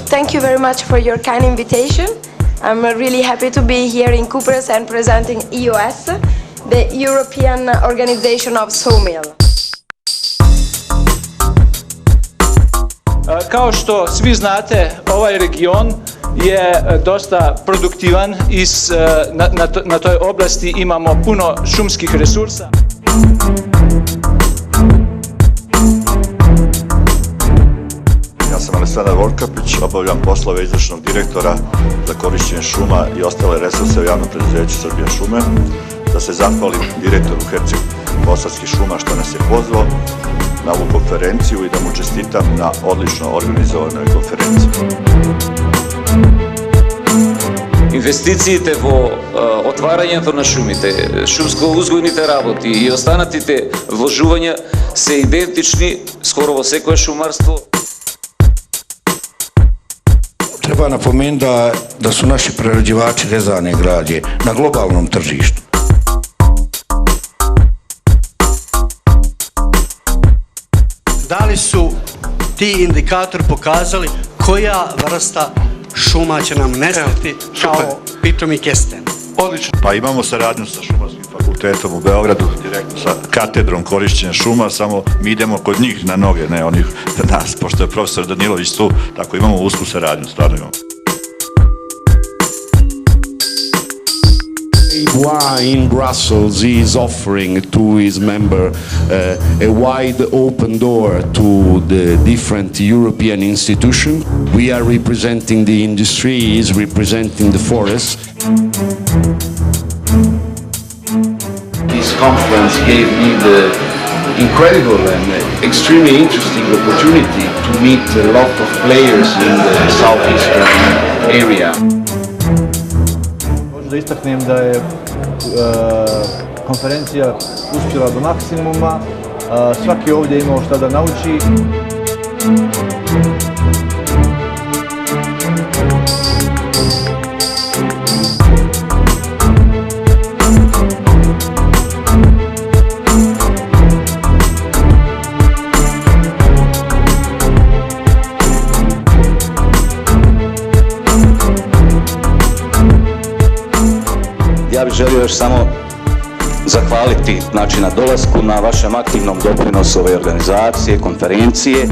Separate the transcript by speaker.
Speaker 1: Thank you very much for your kind invitation. I'm really happy to be here in Kupres and presenting EOS, the European Organization of Sawmill.
Speaker 2: Kao što svi znate, ovaj region je dosta produktivan i na toj oblasti imamo puno šumskih resursa.
Speaker 3: Ja sam obavljam poslove izvršnog direktora za korišćenje šuma i ostale resurse u javnom preduzeću Srbija šume. Da se zahvalim direktoru Hercegbosanskih šuma što nas je pozvao na ovu konferenciju i da mu čestitam na odlično organizovanoj konferenciji.
Speaker 4: Инвестициите во отварањето на шумите, шумско-узгојните работи и останатите вложувања се идентични скоро во секое шумарство.
Speaker 5: Treba napomenuti da su naši prerađivači rezane građe na globalnom tržištu.
Speaker 6: Da li su ti indikatori pokazali koja vrsta šuma će nam nestati kao pitomi kesten?
Speaker 3: Odlično. Pa imamo saradnju sa Šumarskim fakultetom u Beogradu, direktno sa katedrom korišćenja šuma, samo mi idemo kod njih na noge, ne onih nas, pošto je profesor Danilović tu, tako imamo usku saradnju, stvarno imamo.
Speaker 7: In Brussels, he is offering to his member a wide open door to the different European institutions. We are representing the industry, he is representing the forests.
Speaker 8: This conference gave me the incredible and extremely interesting opportunity to meet a lot of players in the southeastern area.
Speaker 9: Da istaknem da je konferencija uspjela do maksimuma, svaki ovdje imao šta da nauči.
Speaker 4: Ja bih želio još samo zahvaliti na dolasku, na vašem aktivnom doprinosu ove organizacije, konferencije.